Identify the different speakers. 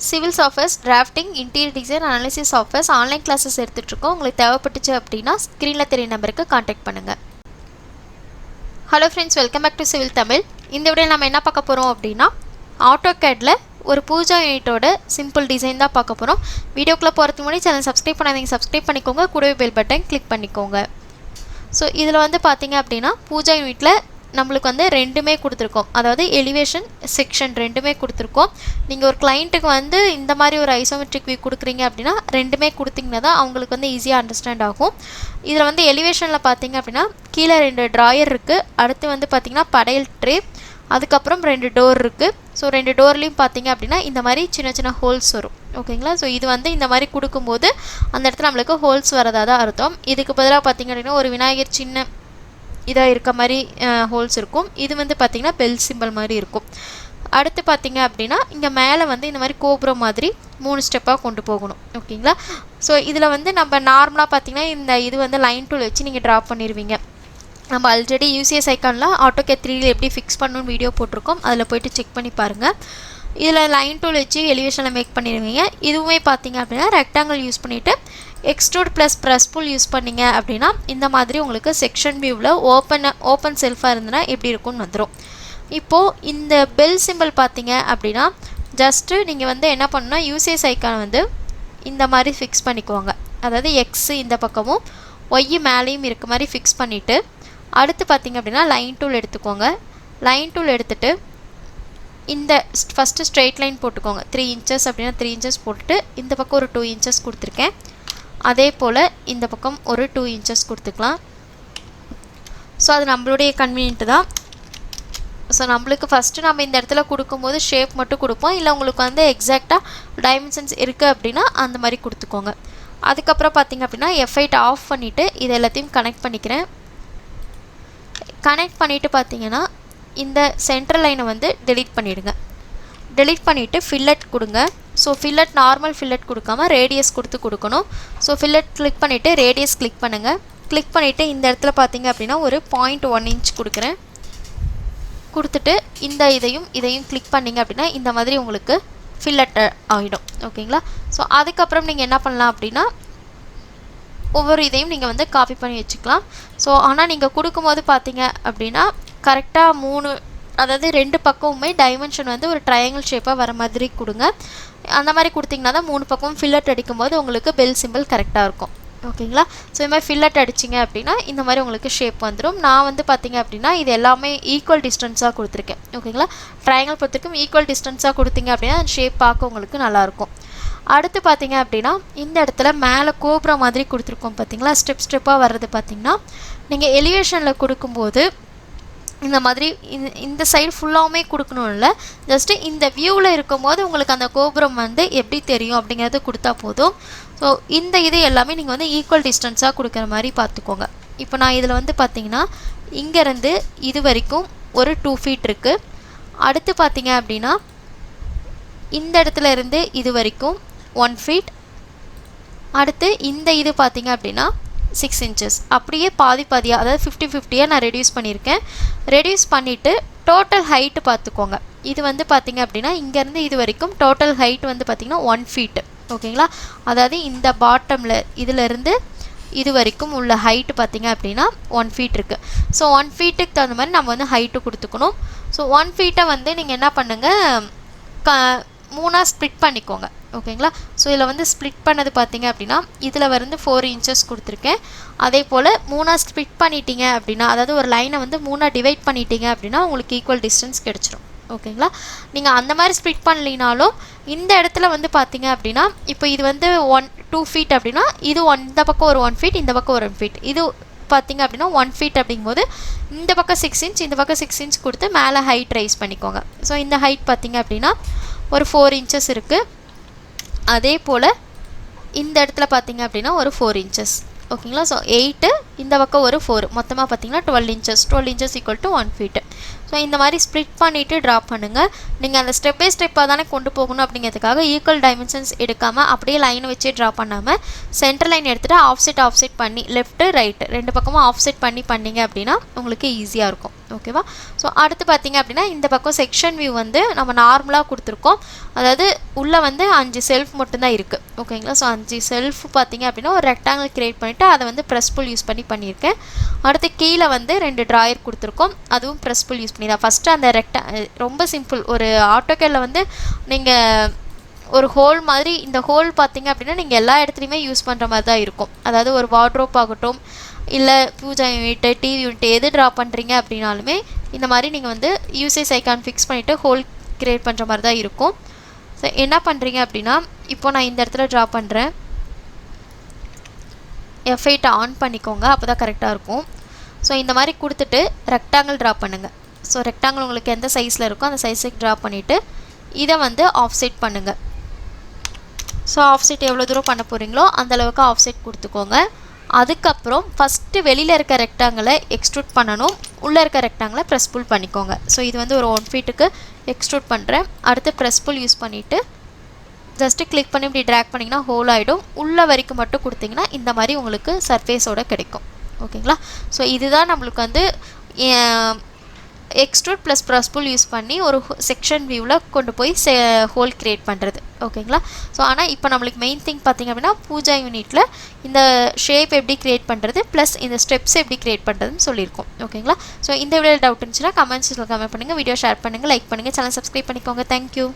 Speaker 1: Civil softwares drafting interior design analysis softwares online classes எடுத்துகிட்ருக்கோம். உங்களுக்கு தேவைப்பட்டுச்சு அப்படின்னா ஸ்க்ரீனில் தெரிய நம்பருக்கு காண்டாக்ட் பண்ணுங்கள். Hello friends, welcome back to civil Tamil. இந்த வீடியோ நம்ம என்ன பார்க்க போகிறோம் அப்படின்னா ஆட்டோகேடில் ஒரு பூஜா யூனிட்டோட சிம்பிள் டிசைன் தான் பார்க்க போகிறோம். வீடியோக்குள்ளே போகிறதுக்கு முன்னாடி சேனல் சப்ஸ்கிரைப் பண்ணாதீங்க, சப்ஸ்கிரைப் பண்ணிக்கோங்க, கூடவே பெல் பட்டன் கிளிக் பண்ணிக்கோங்க. ஸோ இதில் வந்து பார்த்தீங்க அப்படின்னா பூஜா யூனிட்டில் நம்மளுக்கு வந்து ரெண்டுமே கொடுத்துருக்கோம். அதாவது எலிவேஷன் செக்ஷன் ரெண்டுமே கொடுத்துருக்கோம். நீங்கள் ஒரு கிளைண்ட்டுக்கு வந்து இந்த மாதிரி ஒரு ஐசோமெட்ரிக் வியூ கொடுக்குறீங்க அப்படின்னா ரெண்டுமே கொடுத்தீங்கன்னா தான் அவங்களுக்கு வந்து ஈஸியாக அண்டர்ஸ்டாண்ட் ஆகும். இதில் வந்து எலிவேஷனில் பார்த்தீங்க அப்படின்னா கீழே 2 ட்ராயர் இருக்குது. அடுத்து வந்து பார்த்திங்கன்னா படையல் ட்ரே, அதுக்கப்புறம் 2 டோர் இருக்குது. ஸோ 2 டோர்லேயும் பார்த்தீங்க அப்படின்னா இந்த மாதிரி சின்ன சின்ன ஹோல்ஸ் வரும். ஓகேங்களா? ஸோ இது வந்து இந்த மாதிரி கொடுக்கும்போது அந்த இடத்துல நம்மளுக்கு ஹோல்ஸ் வரதாக தான் அர்த்தம். இதுக்கு பதிலாக பார்த்தீங்க அப்படின்னா ஒரு விநாயகர் சின்ன இதாக இருக்க மாதிரி ஹோல்ஸ் இருக்கும். இது வந்து பார்த்திங்கன்னா பெல் சிம்பிள் மாதிரி இருக்கும். அடுத்து பார்த்திங்க அப்படின்னா இங்கே மேலே வந்து இந்த மாதிரி கோபுரம் மாதிரி 3 ஸ்டெப்பாக கொண்டு போகணும். ஓகேங்களா? ஸோ இதில் வந்து நம்ம நார்மலாக பார்த்திங்கன்னா இந்த இது வந்து லைன் டூல் வச்சு நீங்கள் ட்ரா பண்ணிடுவீங்க. நம்ம ஆல்ரெடி யூசிஎஸ் ஐக்கானில் ஆட்டோகேட் 3ல் எப்படி ஃபிக்ஸ் பண்ணணும்னு வீடியோ போட்டிருக்கோம். அதில் போய்ட்டு செக் பண்ணி பாருங்கள். இதில் லைன் டூல் வச்சு எலிவேஷனில் மேக் பண்ணிடுவீங்க. இதுவுமே பார்த்திங்க அப்படின்னா ரெக்டாங்கிள் யூஸ் பண்ணிவிட்டு எக்ஸ்ட்ரூட் ப்ளஸ் ப்ரெஸ் புல் யூஸ் பண்ணிங்க அப்படின்னா இந்த மாதிரி உங்களுக்கு செக்ஷன் வியூவில் ஓப்பன் செல்ஃபாக இருந்ததுன்னா எப்படி இருக்கும்னு வந்துடும். இப்போது இந்த பெல் சிம்பிள் பார்த்தீங்க அப்படின்னா ஜஸ்ட்டு நீங்கள் வந்து என்ன பண்ணணும்னா யூசிஎஸ் ஐக்கானை வந்து இந்த மாதிரி ஃபிக்ஸ் பண்ணிக்குவாங்க. அதாவது எக்ஸு இந்த பக்கமும் ஒய் மேலேயும் இருக்க மாதிரி ஃபிக்ஸ் பண்ணிவிட்டு அடுத்து பார்த்திங்க அப்படின்னா லைன் டூல் எடுத்துக்கோங்க. லைன் டூல் எடுத்துகிட்டு இந்த ஃபஸ்ட்டு ஸ்ட்ரெயிட் லைன் போட்டுக்கோங்க. 3 இன்ச்சஸ் அப்படின்னா 3 இன்ச்சஸ் போட்டுட்டு இந்த பக்கம் ஒரு 2 இன்ச்சஸ் கொடுத்துருக்கேன். அதே போல் இந்த பக்கம் ஒரு 2 இன்ச்சஸ் கொடுத்துக்கலாம். ஸோ அது நம்மளுடைய கன்வீனியன்ட்டு தான். ஸோ நம்மளுக்கு ஃபஸ்ட்டு நம்ம இந்த இடத்துல கொடுக்கும்போது ஷேப் மட்டும் கொடுப்போம். இல்லை உங்களுக்கு வந்து எக்ஸாக்டாக டைமென்ஷன்ஸ் இருக்குது அப்படின்னா அந்த மாதிரி கொடுத்துக்கோங்க. அதுக்கப்புறம் பார்த்திங்க அப்படின்னா F8 ஆஃப் பண்ணிவிட்டு இது எல்லாத்தையும் கனெக்ட் பண்ணிக்கிறேன். கனெக்ட் பண்ணிவிட்டு பார்த்திங்கன்னா இந்த சென்ட்ரல் லைனை வந்து டெலீட் பண்ணிவிடுங்க. டெலீட் பண்ணிவிட்டு ஃபில்லட் கொடுங்க. ஸோ ஃபில்லட் நார்மல் ஃபில்லட் கொடுக்காம ரேடியஸ் கொடுக்கணும். ஸோ ஃபில்லட் கிளிக் பண்ணிவிட்டு ரேடியஸ் கிளிக் பண்ணுங்கள். கிளிக் பண்ணிவிட்டு இந்த இடத்துல பார்த்திங்க அப்படின்னா ஒரு 0.1 இன்ச் கொடுக்குறேன். கொடுத்துட்டு இந்த இதையும் கிளிக் பண்ணிங்க அப்படின்னா இந்த மாதிரி உங்களுக்கு ஃபில்லட் ஆகிடும். ஓகேங்களா? ஸோ அதுக்கப்புறம் நீங்கள் என்ன பண்ணலாம் அப்படின்னா ஒவ்வொரு இதையும் நீங்கள் வந்து காப்பி பண்ணி வச்சுக்கலாம். ஸோ ஆனால் நீங்கள் கொடுக்கும்போது பார்த்தீங்க அப்படின்னா கரெக்டாக 3 அதாவது 2 பக்கமுமே டைமென்ஷன் வந்து ஒரு ட்ரையாங்கிள் ஷேப்பாக வர மாதிரி கொடுங்க. அந்த மாதிரி கொடுத்திங்கன்னா தான் 3 பக்கமும் ஃபில்லட் அடிக்கும்போது உங்களுக்கு பெல் சிம்பிள் கரெக்டாக இருக்கும். ஓகேங்களா? ஸோ இது மாதிரி ஃபில்லட் அடிச்சிங்க அப்படின்னா இந்த மாதிரி உங்களுக்கு ஷேப் வந்துடும். நான் வந்து பார்த்திங்க அப்படின்னா இது எல்லாமே ஈக்குவல் டிஸ்டன்ஸாக கொடுத்துருக்கேன். ஓகேங்களா? ட்ரையாங்கிள் பொறுத்திருக்கும் ஈக்குவல் டிஸ்டன்ஸாக கொடுத்திங்க அப்படின்னா அந்த ஷேப் பார்க்க உங்களுக்கு நல்லாயிருக்கும். அடுத்து பார்த்திங்க அப்படின்னா இந்த இடத்துல மேலே கோபுரம் மாதிரி கொடுத்துருக்கோம். பார்த்திங்களா? ஸ்டெப்பாக வர்றது பார்த்திங்கன்னா நீங்கள் எலிவேஷனில் கொடுக்கும்போது இந்த மாதிரி இந்த சைடு ஃபுல்லாகவுமே கொடுக்கணும் இல்லை, ஜஸ்ட்டு இந்த வியூவில் இருக்கும்போது உங்களுக்கு அந்த கோபுரம் வந்து எப்படி தெரியும் அப்படிங்கிறது கொடுத்தா போதும். ஸோ இந்த இது எல்லாமே நீங்கள் வந்து ஈக்குவல் டிஸ்டன்ஸாக கொடுக்குற மாதிரி பார்த்துக்கோங்க. இப்போ நான் இதில் வந்து பார்த்திங்கன்னா இங்கேருந்து இது வரைக்கும் ஒரு 2 ஃபீட் இருக்குது. அடுத்து பார்த்திங்க அப்படின்னா இந்த இடத்துல இருந்து இது வரைக்கும் 1 ஃபீட். அடுத்து இந்த இது பார்த்திங்க அப்படின்னா 6 இன்ச்சஸ். அப்படியே பாதியாக அதாவது 50-50 நான் ரெடியூஸ் பண்ணியிருக்கேன். ரெடியூஸ் பண்ணிவிட்டு டோட்டல் ஹைட்டு பார்த்துக்கோங்க. இது வந்து பார்த்திங்க அப்படின்னா இங்கேருந்து இது வரைக்கும் டோட்டல் ஹைட் வந்து பார்த்திங்கன்னா 1 ஃபீட்டு. ஓகேங்களா? அதாவது இந்த பாட்டமில் இதிலேருந்து இது வரைக்கும் உள்ள ஹைட்டு பார்த்திங்க அப்படின்னா 1 ஃபீட் இருக்குது. ஸோ 1 ஃபீட்டுக்கு தகுந்த மாதிரி நம்ம வந்து ஹைட்டு கொடுத்துக்கணும். ஸோ 1 ஃபீட்டை வந்து நீங்கள் என்ன பண்ணுங்கள் 3ஆக ஸ்ப்ளிட் பண்ணிக்கோங்க. ஓகேங்களா? ஸோ இதில் வந்து ஸ்ப்ளிட் பண்ணது பார்த்திங்க அப்படின்னா இதில் வந்து 4 இன்ச்சஸ் கொடுத்துருக்கேன். அதே போல் 3ஆக ஸ்ப்ளிட் பண்ணிட்டீங்க அப்படின்னா அதாவது ஒரு லைனை வந்து 3ஆக டிவைட் பண்ணிட்டீங்க அப்படின்னா உங்களுக்கு ஈக்குவல் டிஸ்டன்ஸ் கிடச்சிரும். ஓகேங்களா? நீங்கள் அந்த மாதிரி ஸ்ப்ளிட் பண்ணலினாலும் இந்த இடத்துல வந்து பார்த்திங்க அப்படின்னா இப்போ இது வந்து 2 ஃபீட் அப்படின்னா இது இந்த பக்கம் ஒரு 1 ஃபீட், இந்த பக்கம் ஒரு 1 ஃபீட். இது பார்த்திங்க அப்படின்னா 1 ஃபீட் அப்படிங்கும்போது இந்த பக்கம் 6 இன்ச், இந்த பக்கம் 6 இன்ச் கொடுத்து மேலே ஹைட் ரைஸ் பண்ணிக்கோங்க. ஸோ இந்த ஹைட் பார்த்திங்க அப்படின்னா ஒரு 4 இன்ச்சஸ் இருக்குது. அதே போல் இந்த இடத்துல பார்த்திங்க அப்படின்னா ஒரு 4 இன்ச்சஸ். ஓகேங்களா? ஸோ 8 இந்த பக்கம் ஒரு 4 மொத்தமாக பார்த்திங்கன்னா 12 inches equal to 1 feet. So இந்த மாதிரி ஸ்ப்ளிட் பண்ணிவிட்டு ட்ரா பண்ணுங்கள். நீங்கள் அந்த ஸ்டெப் பை ஸ்டெப்பாக தானே கொண்டு போகணும் அப்படிங்கிறதுக்காக ஈக்குவல் டைமென்ஷன்ஸ் எடுக்காமல் அப்படியே லைனை வச்சே ட்ரா பண்ணாமல் சென்டர் லைன் எடுத்துகிட்டு ஆஃப் செட் பண்ணி லெஃப்ட்டு ரைட்டு 2 பக்கமும் ஆஃப் செட் பண்ணிங்க அப்படின்னா உங்களுக்கு ஈஸியாக இருக்கும். ஓகேவா. ஸோ அடுத்து பார்த்தீங்க அப்படின்னா இந்த பக்கம் செக்ஷன் வியூ வந்து நம்ம நார்மலாக கொடுத்துருக்கோம். அதாவது உள்ளே வந்து 5 செல்ஃப் மட்டும்தான் இருக்குது. ஓகேங்களா. ஸோ 5 செல்ஃப் பார்த்தீங்க அப்படின்னா ஒரு ரெக்டாங்கிள் க்ரியேட் பண்ணிவிட்டு அதை வந்து ப்ரெஸ் புல் யூஸ் பண்ணியிருக்கேன். அடுத்து கீழே வந்து 2 ட்ராயர் கொடுத்துருக்கோம். அதுவும் ப்ரெஸ் புல் யூஸ் பண்ணி தான். ஃபஸ்ட்டு அந்த ரொம்ப சிம்பிள். ஒரு ஆட்டோகேடில் வந்து நீங்கள் ஒரு ஹோல் மாதிரி, இந்த ஹோல் பார்த்தீங்க அப்படின்னா நீங்கள் எல்லா இடத்துலையுமே யூஸ் பண்ணுற மாதிரி தான் இருக்கும். அதாவது ஒரு வார்ட்ரோப் ஆகட்டும், இல்லை பூஜா யூனிட்டு, டிவி யூனிட் எது ட்ரா பண்ணுறீங்க அப்படின்னாலுமே இந்த மாதிரி நீங்கள் வந்து யூசேஜ் ஐக்கான் ஃபிக்ஸ் பண்ணிவிட்டு ஹோல் க்ரியேட் பண்ணுற மாதிரி தான் இருக்கும். ஸோ என்ன பண்ணுறீங்க அப்படின்னா இப்போ நான் இந்த இடத்துல ட்ரா பண்ணுறேன். F8 ஆன் பண்ணிக்கோங்க, அப்போ தான் கரெக்டாக இருக்கும். ஸோ இந்த மாதிரி கொடுத்துட்டு ரெக்டாங்கிள் ட்ரா பண்ணுங்கள். ஸோ ரெக்டாங்கிள் உங்களுக்கு எந்த சைஸில் இருக்கோ அந்த சைஸுக்கு ட்ரா பண்ணிவிட்டு இதை வந்து ஆஃப்செட் பண்ணுங்கள். ஸோ ஆஃப்செட் எவ்வளோ தூரம் பண்ண போகிறீங்களோ அந்தளவுக்கு ஆஃப்செட் கொடுத்துக்கோங்க. அதுக்கப்புறம் ஃபஸ்ட்டு வெளியில் இருக்க ரெக்டாங்கிளை எக்ஸ்ட்ரூட் பண்ணணும். உள்ளே இருக்க ரெக்டாங்கிளை ப்ரெஸ் புல் பண்ணிக்கோங்க. ஸோ இது வந்து ஒரு 1 ஃபீட்டுக்கு எக்ஸ்ட்ரூட் பண்ணுறேன். அடுத்து ப்ரெஸ் புல் யூஸ் பண்ணிவிட்டு ஜஸ்ட்டு கிளிக் பண்ணி இப்படி ட்ராக் பண்ணிங்கன்னா ஹோல் ஆகிடும். உள்ளே வரைக்கும் மட்டும் கொடுத்திங்கன்னா இந்த மாதிரி உங்களுக்கு சர்ஃபேஸோடு கிடைக்கும். ஓகேங்களா. ஸோ இதுதான் நம்மளுக்கு வந்து எக்ஸ்ட்ரூட் ப்ளஸ் ப்ரெஸ் புல் யூஸ் பண்ணி ஒரு செக்ஷன் வியூவில் கொண்டு போய் ஹோல் க்ரியேட் பண்ணுறது. ஓகேங்களா. ஸோ ஆனால் இப்போ நம்மளுக்கு மெயின் திங் பார்த்திங்க அப்படின்னா பூஜா யூனிட்டில் இந்த ஷேப் எப்படி க்ரியேட் பண்ணுறது ப்ளஸ் இந்த ஸ்டெப்ஸ் எப்படி க்ரியேட் பண்ணுறதுன்னு சொல்லியிருக்கோம். ஓகேங்களா. ஸோ இந்த வீடியோவில் டவுட் இருந்துச்சுன்னா கமெண்ட்ஸில் கமெண்ட் பண்ணுங்கள், வீடியோ ஷேர் பண்ணுங்கள், லைக் பண்ணுங்கள், சேனல் சப்ஸ்கிரைப் பண்ணிக்கோங்க. தேங்க்யூ.